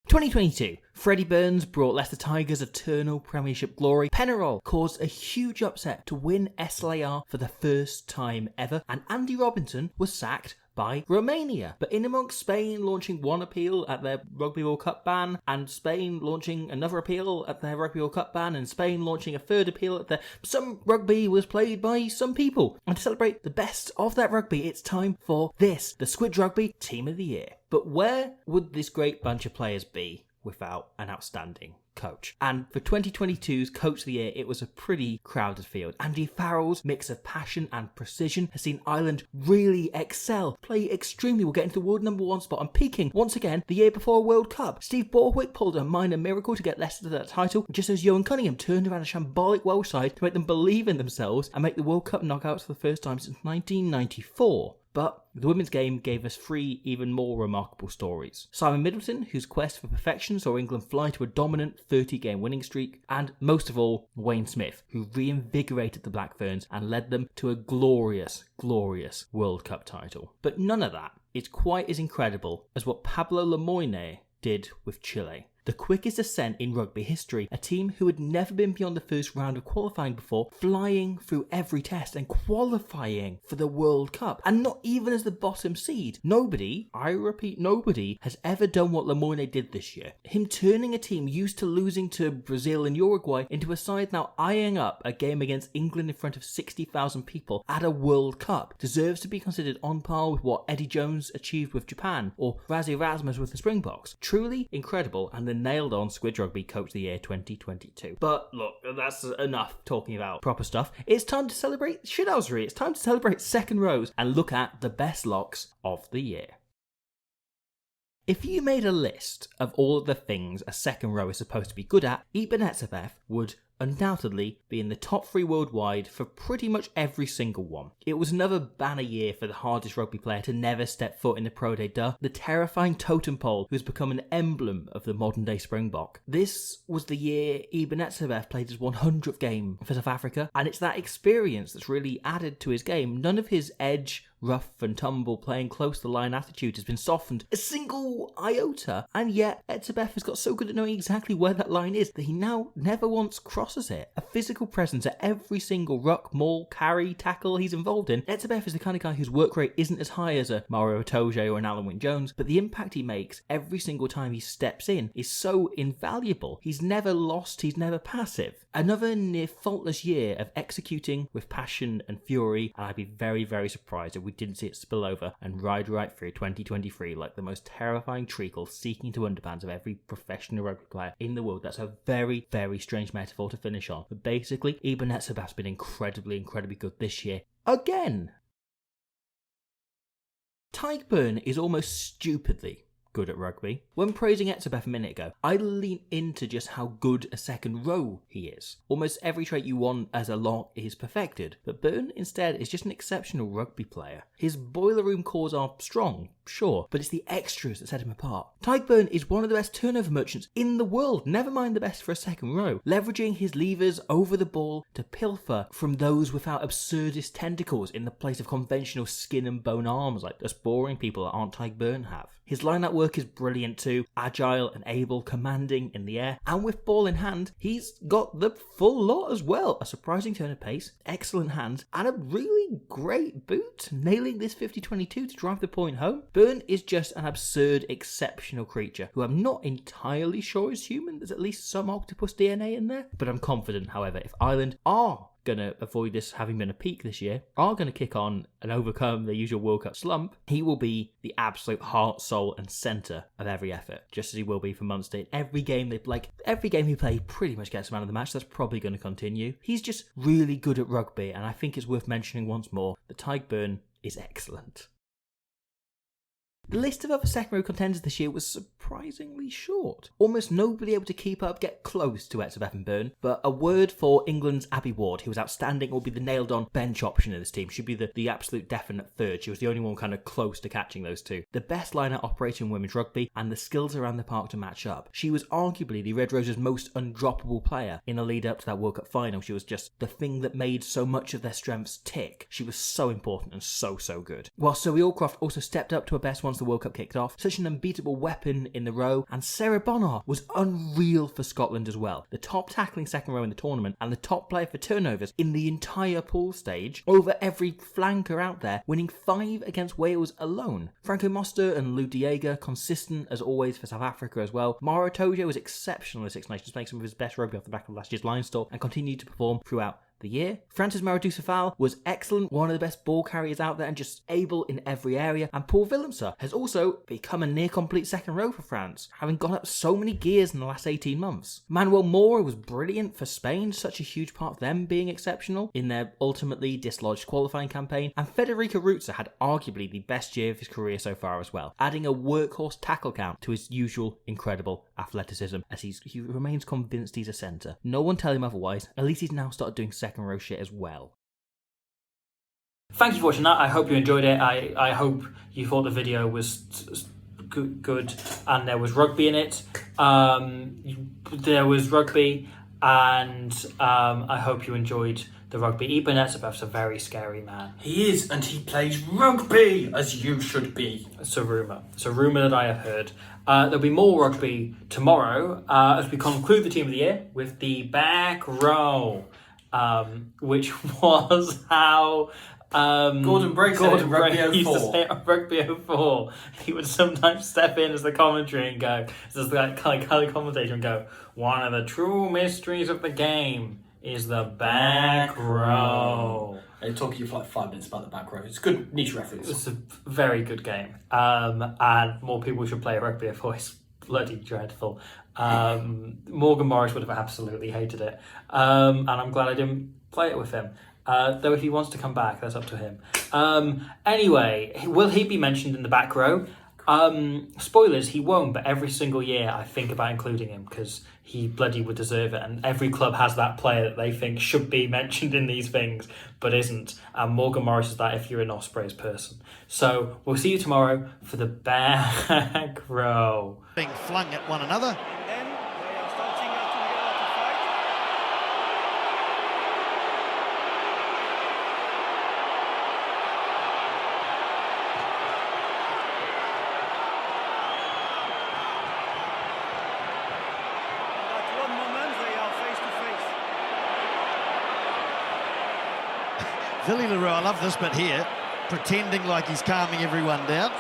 2022, Freddie Burns brought Leicester Tigers eternal Premiership glory. Penarol caused a huge upset to win SLAR for the first time ever, and Andy Robinson was sacked by Romania. But in amongst Spain launching one appeal at their Rugby World Cup ban, and Spain launching another appeal at their Rugby World Cup ban, and Spain launching a third appeal at their... Some rugby was played by some people. And to celebrate the best of that rugby, it's time for this, the Squid Rugby Team of the Year. But where would this great bunch of players be without an outstanding coach? And for 2022's Coach of the Year, it was a pretty crowded field. Andy Farrell's mix of passion and precision has seen Ireland really excel, play extremely well, get into the world #1 spot and peaking once again the year before a World Cup. Steve Borthwick pulled a minor miracle to get Leicester to that title, just as Johan Cunningham turned around a shambolic Welsh side to make them believe in themselves and make the World Cup knockouts for the first time since 1994. But the women's game gave us 3 even more remarkable stories. Simon Middleton, whose quest for perfection saw England fly to a dominant 30-game winning streak, and most of all, Wayne Smith, who reinvigorated the Black Ferns and led them to a glorious, glorious World Cup title. But none of that is quite as incredible as what Pablo Lemoine did with Chile. The quickest ascent in rugby history, a team who had never been beyond the first round of qualifying before, flying through every test and qualifying for the World Cup, and not even as the bottom seed. Nobody, I repeat nobody, has ever done what Lemoine did this year. Him turning a team used to losing to Brazil and Uruguay into a side now eyeing up a game against England in front of 60,000 people at a World Cup deserves to be considered on par with what Eddie Jones achieved with Japan or Rassie Erasmus with the Springboks. Truly incredible, and the nailed on Squid Rugby Coach of the Year 2022. But look, that's enough talking about proper stuff. It's time to celebrate shithousery. It's time to celebrate second rows and look at the best locks of the year. If you made a list of all of the things a second row is supposed to be good at, Eben Etzebeth would undoubtedly be in the top 3 worldwide for pretty much every single one. It was another banner year for the hardest rugby player to never step foot in the Pro Day the terrifying totem pole who's become an emblem of the modern day Springbok. This was the year Eben Etzebeth played his 100th game for South Africa, and it's that experience that's really added to his game. None of his edge, rough and tumble, playing close to the line attitude has been softened a single iota, and yet Etzebeth has got so good at knowing exactly where that line is that he now never once crosses it. A physical presence at every single ruck, maul, carry, tackle he's involved in. Etzebeth is the kind of guy whose work rate isn't as high as a Mario Itoje or an Alan Wynne-Jones, but the impact he makes every single time he steps in is so invaluable. He's never lost, he's never passive. Another near faultless year of executing with passion and fury, and I'd be very, very surprised if we didn't see it spill over and ride right through 2023 like the most terrifying treacle seeking to underpants of every professional rugby player in the world. That's a very, very strange metaphor to finish on. But basically, Eben Etzebeth's been incredibly, incredibly good this year. Again! Tyburn is almost stupidly good at rugby. When praising Etzebeth a minute ago, I lean into just how good a second row he is. Almost every trait you want as a lock is perfected, but Byrne instead is just an exceptional rugby player. His boiler room calls are strong, sure, but it's the extras that set him apart. Tyburn is one of the best turnover merchants in the world, never mind the best for a second row, leveraging his levers over the ball to pilfer from those without absurdist tentacles in the place of conventional skin and bone arms like us boring people that aren't Tyburn have. His line-out work is brilliant too, agile and able, commanding in the air, and with ball in hand, he's got the full lot as well. A surprising turn of pace, excellent hands, and a really great boot, nailing this 50-22 to drive the point home. Byrne is just an absurd, exceptional creature, who I'm not entirely sure is human. There's at least some octopus DNA in there, but I'm confident, however, if Ireland are going to avoid this having been a peak this year, are going to kick on and overcome the usual World Cup slump, he will be the absolute heart, soul and centre of every effort, just as he will be for Munster. Every game he plays, he pretty much gets man of the match. That's probably going to continue. He's just really good at rugby, and I think it's worth mentioning once more that Tyburn is excellent. The list of other second row contenders this year was surprisingly short. Almost nobody able to keep up, get close to Etzebeth and Byrne, but a word for England's Abby Ward, who was outstanding, will be the nailed-on bench option in this team. She'd be the absolute definite third. She was the only one kind of close to catching those two. The best line-out operator in women's rugby, and the skills around the park to match up. She was arguably the Red Rose's most undroppable player in the lead-up to that World Cup final. She was just the thing that made so much of their strengths tick. She was so important and so good. While Zoe Allcroft also stepped up to her best once once the World Cup kicked off. Such an unbeatable weapon in the row, and Sarah Bonner was unreal for Scotland as well. The top tackling second row in the tournament and the top player for turnovers in the entire pool stage over every flanker out there, winning 5 against Wales alone. Franco Moster and Lou Diega consistent as always for South Africa as well. Maro Tojo was exceptional in Six Nations, making some of his best rugby off the back of last year's line stall and continued to perform throughout the year. Francis Maradoucefal was excellent, one of the best ball carriers out there and just able in every area. And Paul Willemse has also become a near complete second row for France, having gone up so many gears in the last 18 months. Manuel Mora was brilliant for Spain, such a huge part of them being exceptional in their ultimately dislodged qualifying campaign. And Federico Ruzza had arguably the best year of his career so far as well, adding a workhorse tackle count to his usual incredible athleticism as he remains convinced he's a centre. No one tell him otherwise. At least he's now started doing second row shit as well. Thank you for watching that. I hope you enjoyed it. I hope you thought the video was good and there was rugby in it. There was rugby, and I hope you enjoyed the rugby. Eben Etzebeth's a very scary man. He is, and he plays rugby, as you should be. It's a rumour. It's a rumour that I have heard. There'll be more rugby tomorrow as we conclude the team of the year with the back row, which was how Gordon Brace Gordon Rugby used to 04. say it on Rugby 04. He would sometimes step in as the commentary and go, as the kind of commentator, and go, "One of the true mysteries of the game is the back row." They talk to you for like 5 minutes about the back row. It's a good niche reference. It's a very good game. And more people should play Rugby 04. It's bloody dreadful. Morgan Morris would have absolutely hated it. And I'm glad I didn't play it with him. Though if he wants to come back, that's up to him. Anyway, will he be mentioned in the back row? Spoilers, he won't, but every single year I think about including him because he bloody would deserve it, and every club has that player that they think should be mentioned in these things but isn't, and Morgan Morris is that if you're an Ospreys person. So we'll see you tomorrow for the back row. Being flung at one another. Villy Leroux, I love this bit here, pretending like he's calming everyone down.